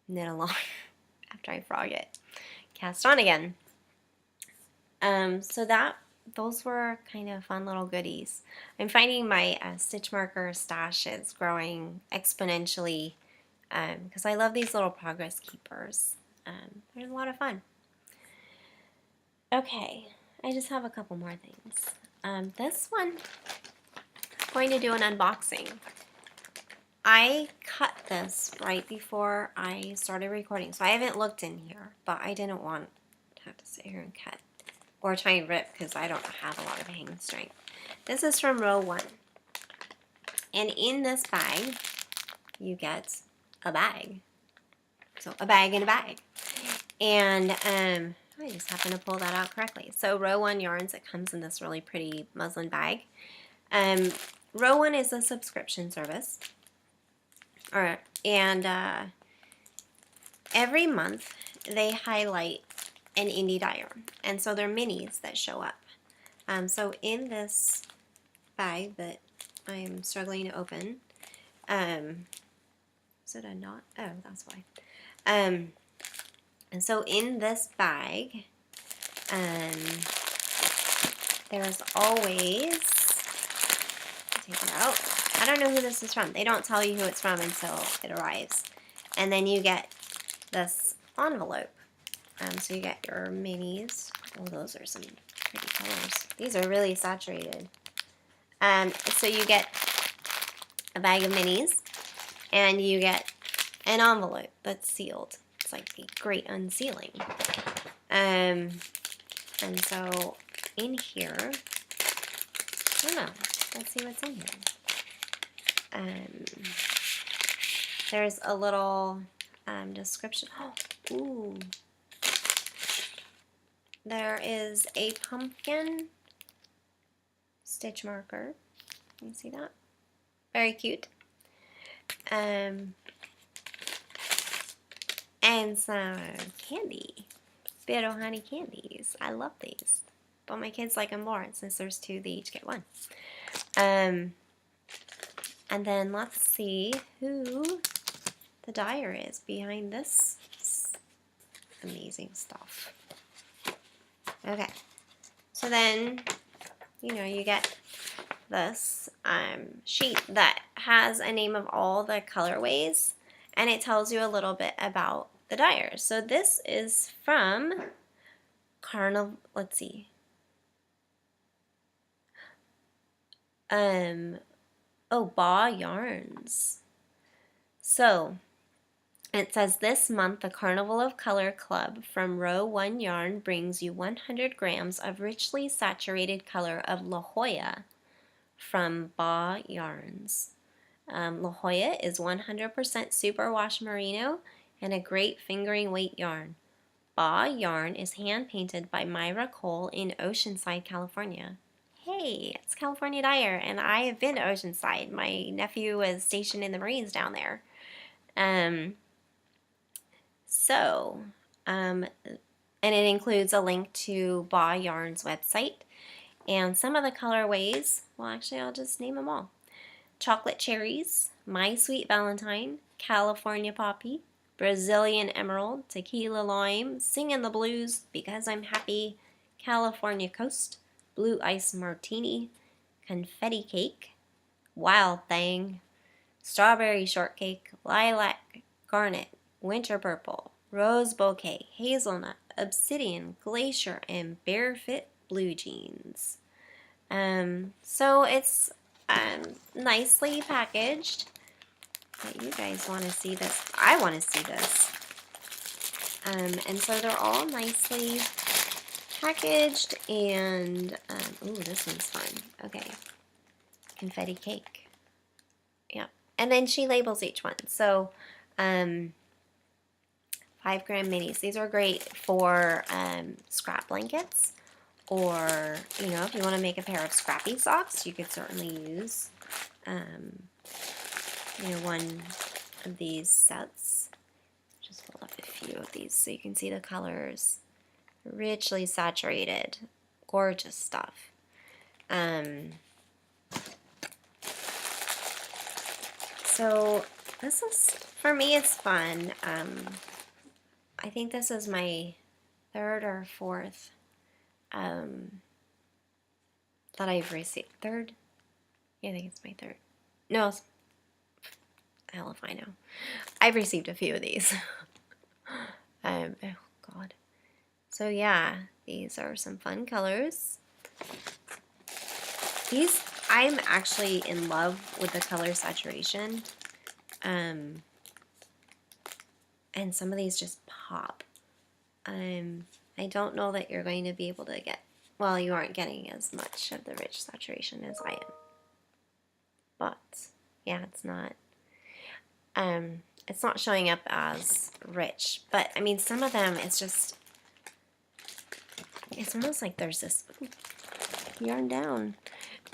knit along after I frog it. Cast on again. So those were kind of fun little goodies. I'm finding my stitch marker stash is growing exponentially because I love these little progress keepers. They're a lot of fun. Okay, I just have a couple more things. This one, I'm going to do an unboxing. I cut this right before I started recording, so I haven't looked in here, but I didn't want to have to sit here and cut or try and rip because I don't have a lot of hanging strength. This is from row 1. And in this bag, you get a bag. So a bag in a bag. And I just happened to pull that out correctly. So row 1 yarns, it comes in this really pretty muslin bag. Row 1 is a subscription service. And every month they highlight an indie dyer, and so they're minis that show up. So in this bag that I'm struggling to open, is it a knot? Oh, that's why. And so in this bag, there's always, take it out. I don't know who this is from. They don't tell you who it's from until it arrives. And then you get this envelope. So you get your minis. Oh, those are some pretty colors. These are really saturated. So you get a bag of minis, and you get an envelope that's sealed. It's like a great unsealing. And so in here, I don't know. Let's see what's in here. There's a little description. Oh, ooh. There is a pumpkin stitch marker. Can you see that? Very cute. And some candy. Pero honey candies. I love these. But my kids like them more. Since there's 2, they each get 1. And then let's see who the dyer is behind this amazing stuff. Okay, so then, you get this sheet that has a name of all the colorways, and it tells you a little bit about the dyers. So this is from Carnival, let's see. Baw Yarns. So it says this month the Carnival of Color Club from Row 1 Yarn brings you 100 grams of richly saturated color of La Jolla from Baw Yarns. La Jolla is 100% superwash merino and a great fingering weight yarn. Baw Yarn is hand painted by Myra Cole in Oceanside, California. Hey, it's California Dyer, and I have been to Oceanside. My nephew was stationed in the Marines down there. And it includes a link to Baw Yarn's website and some of the colorways. Well, actually, I'll just name them all. Chocolate Cherries, My Sweet Valentine, California Poppy, Brazilian Emerald, Tequila Lime, Singin' the Blues, Because I'm Happy, California Coast, Blue Ice Martini, Confetti Cake, Wild Thing, Strawberry Shortcake, Lilac Garnet, Winter Purple, Rose Bouquet, Hazelnut, Obsidian, Glacier, and Barefoot Blue Jeans. So it's nicely packaged. But you guys want to see this. I want to see this. And so they're all nicely packaged, and ooh, this one's fun. Okay, confetti cake. Yeah, and then she labels each one. So 5 gram minis. These are great for scrap blankets, or if you want to make a pair of scrappy socks, you could certainly use one of these sets. Just pull up a few of these so you can see the colors. Richly saturated, gorgeous stuff. So this is, for me, it's fun. I think this is my third or fourth that I've received. Third? Yeah, I think it's my third. No, it's, hell if I know. I've received a few of these. Oh God. So yeah, these are some fun colors. These, I'm actually in love with the color saturation. And some of these just pop. I don't know that you're going to be able to get, well, you aren't getting as much of the rich saturation as I am. But yeah, it's not showing up as rich. But I mean, some of them, it's almost like there's this, yarn down.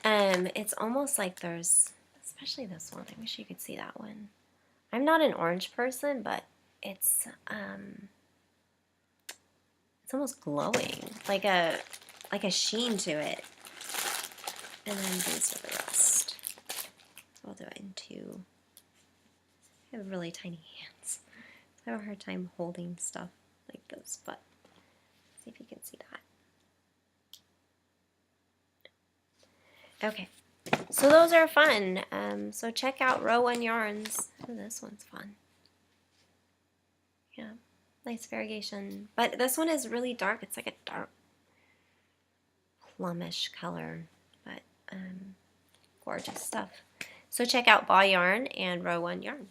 It's almost like there's, especially this one. I wish you could see that one. I'm not an orange person, but it's almost glowing, like a sheen to it. And then these are the rest. I'll do it in two. I have really tiny hands. I have a hard time holding stuff like this, but see if you can see that. Okay, so those are fun. So check out Row 1 Yarns. Oh, this one's fun. Yeah, nice variegation. But this one is really dark. It's like a dark plumish color, but gorgeous stuff. So check out Ball Yarn and Row 1 Yarn.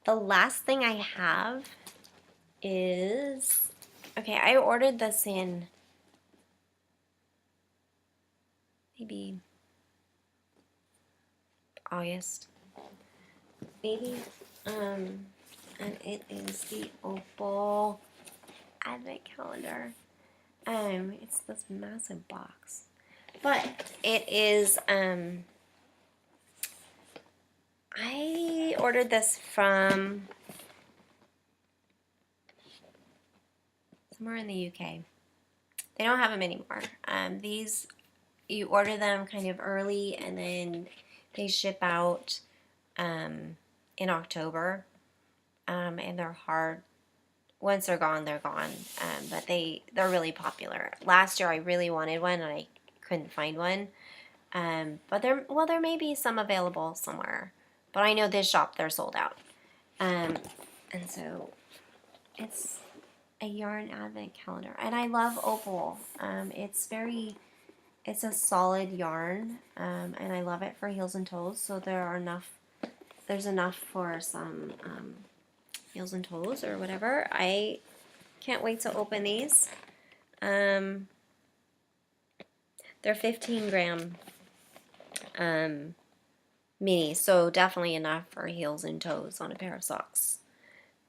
The last thing I have is, okay, I ordered this in maybe August, maybe, and it is the Opal Advent Calendar. It's this massive box, but it is, I ordered this from somewhere in the UK. They don't have them anymore. These, you order them kind of early and then they ship out in October, and they're hard. Once they're gone, they're gone. But they're really popular. Last year I really wanted one and I couldn't find one. But there may be some available somewhere. But I know this shop, they're sold out. And so it's a yarn advent calendar. And I love Opal. It's a solid yarn. And I love it for heels and toes. So there's enough for some heels and toes or whatever. I can't wait to open these. They're 15 gram mini, so definitely enough for heels and toes on a pair of socks.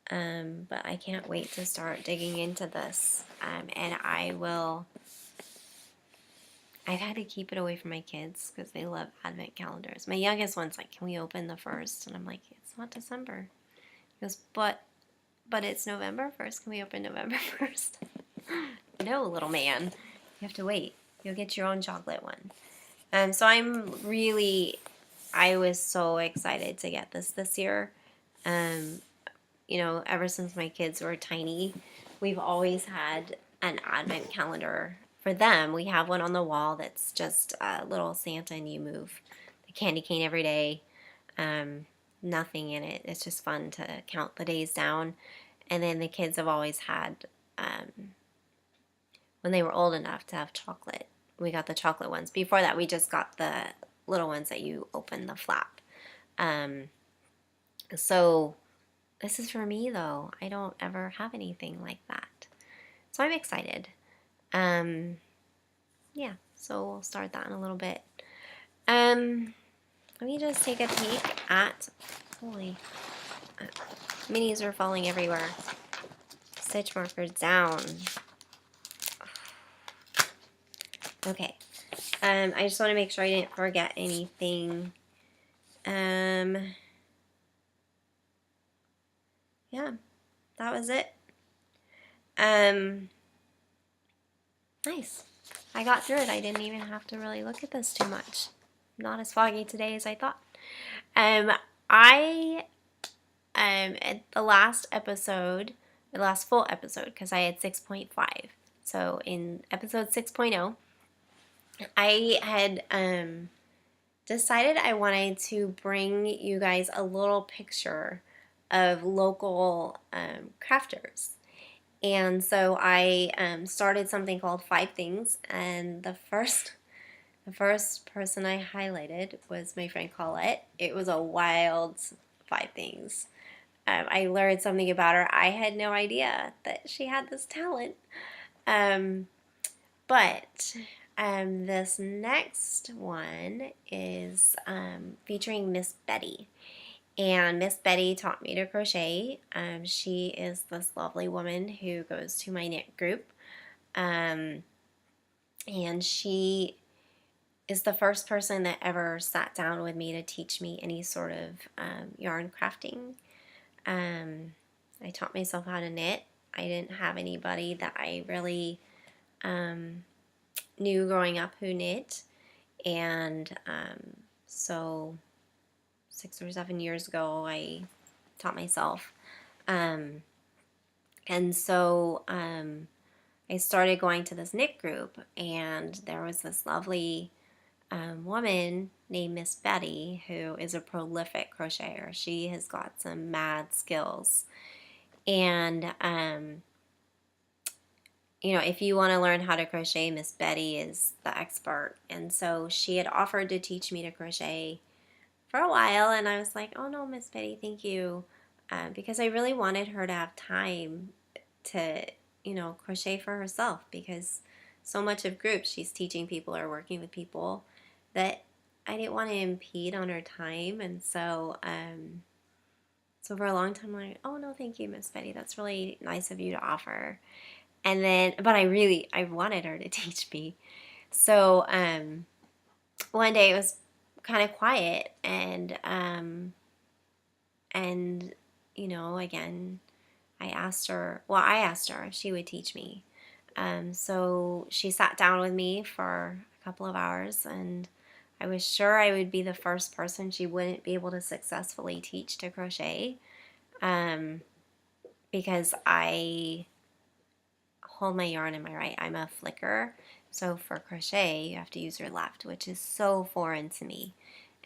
But I can't wait to start digging into this. And I've had to keep it away from my kids because they love advent calendars. My youngest one's like, can we open the 1st? And I'm like, it's not December. He goes, but it's November 1st. Can we open November 1st? No, little man. You have to wait. You'll get your own chocolate one. So I was so excited to get this year. Ever since my kids were tiny, we've always had an advent calendar for them. We have one on the wall that's just a little Santa and you move the candy cane every day. Nothing in it. It's just fun to count the days down. And then the kids have always had, when they were old enough to have chocolate, we got the chocolate ones. Before that, we just got the little ones that you open the flap. So this is for me though. I don't ever have anything like that. So I'm excited. Yeah, so we'll start that in a little bit. Let me just take a peek at, minis are falling everywhere. Stitch markers down. Okay, I just want to make sure I didn't forget anything. Yeah, that was it. Nice. I got through it. I didn't even have to really look at this too much. Not as foggy today as I thought. I at the last episode, the last full episode, because I had 6.5. So in episode 6.0, I had decided I wanted to bring you guys a little picture of local crafters. And so I started something called 5 Things, and the first person I highlighted was my friend Colette. It was a wild 5 things. I learned something about her. I had no idea that she had this talent. But this next one is featuring Miss Betty. And Miss Betty taught me to crochet. She is this lovely woman who goes to my knit group. And she is the first person that ever sat down with me to teach me any sort of yarn crafting. I taught myself how to knit. I didn't have anybody that I really knew growing up who knit. And so 6 or 7 years ago, I taught myself. And so I started going to this knit group, and there was this lovely woman named Miss Betty who is a prolific crocheter. She has got some mad skills. And, if you want to learn how to crochet, Miss Betty is the expert. And so she had offered to teach me to crochet for a while, and I was like, oh no, Miss Betty, thank you. Because I really wanted her to have time to, crochet for herself, because so much of groups she's teaching people or working with people that I didn't want to impede on her time. And so for a long time I'm like, oh no, thank you, Miss Betty, that's really nice of you to offer. And then, but I wanted her to teach me. So one day it was kind of quiet, and again, I asked her if she would teach me. So she sat down with me for a couple of hours, and I was sure I would be the first person she wouldn't be able to successfully teach to crochet, because I hold my yarn in my right. I'm a flicker, so for crochet you have to use your left, which is so foreign to me,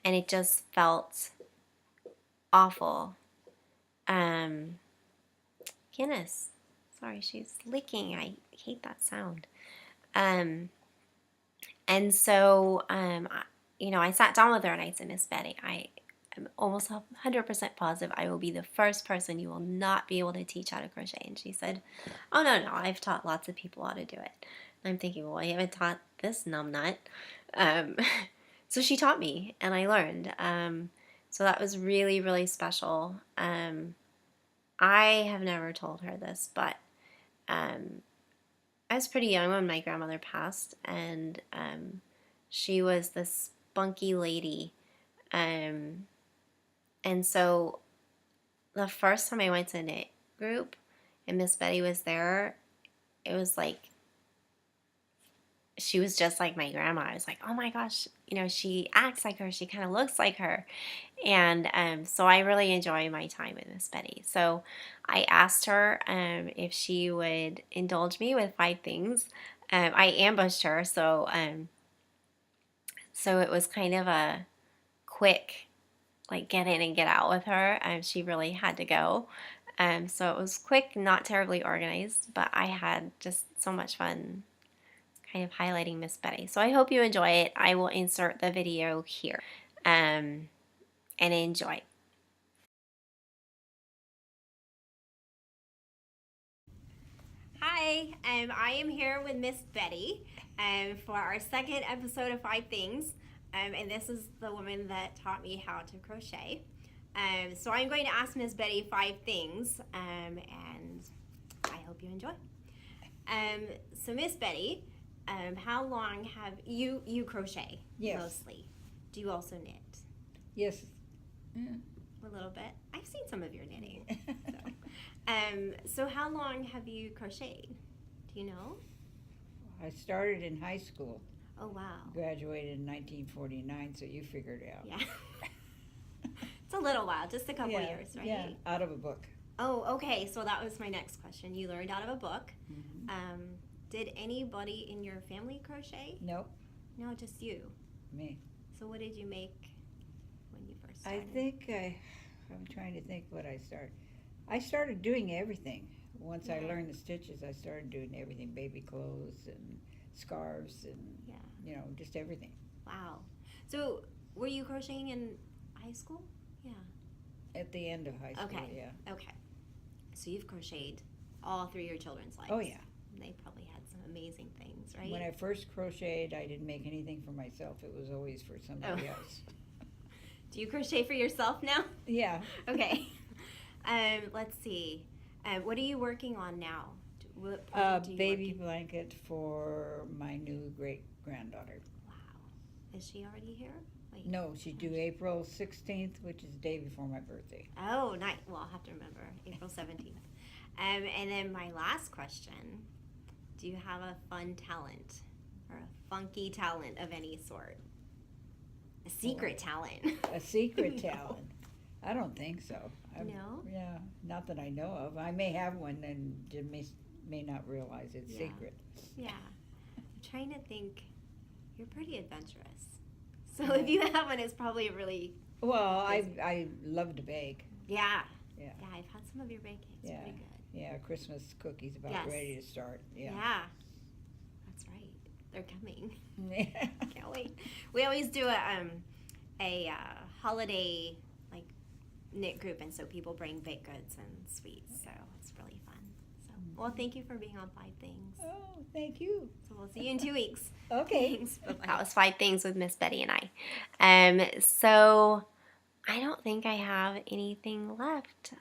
and it just felt awful. Guinness, sorry, she's licking. I hate that sound. And so I sat down with her and I said, Miss Betty, I am almost 100% positive I will be the first person you will not be able to teach how to crochet. And she said, oh no, I've taught lots of people how to do it. And I'm thinking, well, I haven't taught this numbnut. So she taught me, and I learned. So that was really, really special. I have never told her this, but I was pretty young when my grandmother passed, and she was this spunky lady. And so the first time I went to a knit group and Miss Betty was there, it was like she was just like my grandma. I was like, oh my gosh, she acts like her, she kind of looks like her. And so I really enjoy my time with Miss Betty. So I asked her if she would indulge me with 5 things. I ambushed her, so it was kind of a quick, like, get in and get out with her. She really had to go. So it was quick, not terribly organized, but I had just so much fun kind of highlighting Miss Betty. So I hope you enjoy it. I will insert the video here. And enjoy. Hi, I am here with Miss Betty for our second episode of 5 Things. And this is the woman that taught me how to crochet. So I'm going to ask Miss Betty 5 things, and I hope you enjoy. So Miss Betty, How long have you crochet? Yes. Mostly. Do you also knit? Yes. A little bit. I've seen some of your knitting. So how long have you crocheted? Do you know? I started in high school. Oh wow. Graduated in 1949, so you figured it out. Yeah. It's a little while, just a couple years, right? Yeah, out of a book. Oh, okay. So that was my next question. You learned out of a book. Mm-hmm. Did anybody in your family crochet? Nope. No, just you. Me. So what did you make when you first I started? think I'm trying to think what I started. I started doing everything. Once I learned the stitches, I started doing everything, baby clothes and scarves and, just everything. Wow. So were you crocheting in high school? Yeah. At the end of high school, Okay. yeah. Okay. So you've crocheted all through your children's lives. Oh, yeah. They probably had some amazing things, right? When I first crocheted, I didn't make anything for myself. It was always for somebody else. Do you crochet for yourself now? Yeah. Okay. Let's see. What are you working on now? What A baby blanket for my new great-granddaughter. Wow. Is she already here? Wait. No, she's due April 16th, which is the day before my birthday. Oh, nice. Well, I'll have to remember. April 17th. And then my last question. Do you have a fun talent or a funky talent of any sort? A secret talent? A secret talent? I don't think so. No? Yeah, not that I know of. I may have one and may not realize it's secret. Yeah. I'm trying to think. You're pretty adventurous. So if you have one, it's probably really... Well, I love to bake. Yeah. Yeah. Yeah, I've had some of your baking. It's pretty good. Yeah, Christmas cookies about ready to start. Yeah. That's right. They're coming. Yeah. Can't wait. We always do a holiday knit group, and so people bring baked goods and sweets, so it's really fun. So, well, thank you for being on 5 Things. Oh, thank you. So we'll see you in 2 weeks. Okay. Thanks. That was 5 Things with Miss Betty and I. So I don't think I have anything left.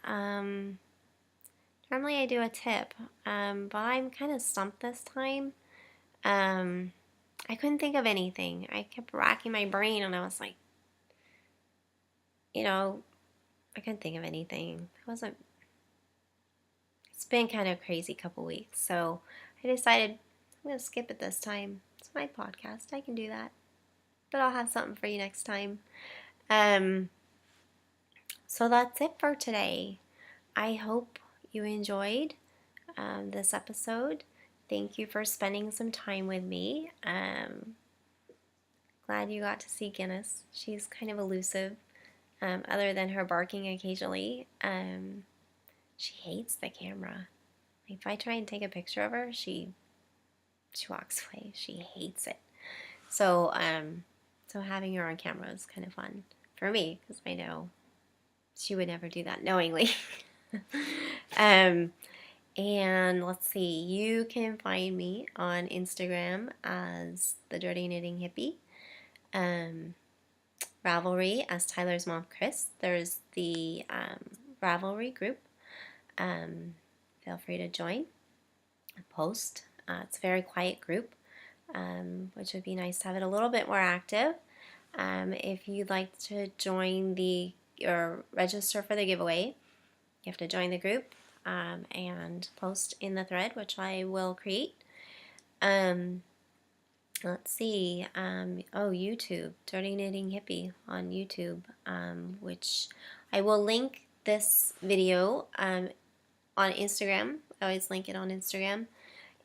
Normally I do a tip, but I'm kind of stumped this time. I couldn't think of anything. I kept racking my brain, and I was like, I couldn't think of anything. It's been kind of a crazy couple weeks, so I decided I'm going to skip it this time. It's my podcast. I can do that. But I'll have something for you next time. So that's it for today. I hope you enjoyed this episode. Thank you for spending some time with me. Glad you got to see Guinness. She's kind of elusive. Other than her barking occasionally, she hates the camera. If I try and take a picture of her, she walks away. She hates it. So having her on camera is kind of fun for me, because I know she would never do that knowingly. And let's see, you can find me on Instagram as the Dirty Knitting Hippie. Ravelry as Tyler's mom, Chris. There's the Ravelry group. Feel free to join. Post. It's a very quiet group, which would be nice to have it a little bit more active. If you'd like to join or register for the giveaway, you have to join the group and post in the thread, which I will create. Let's see. YouTube, Dirty Knitting Hippie on YouTube, which I will link this video on Instagram. I always link it on Instagram,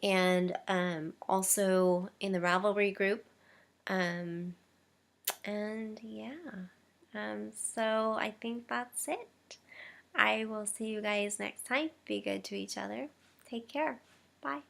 and also in the Ravelry group. And yeah. So I think that's it. I will see you guys next time. Be good to each other. Take care. Bye.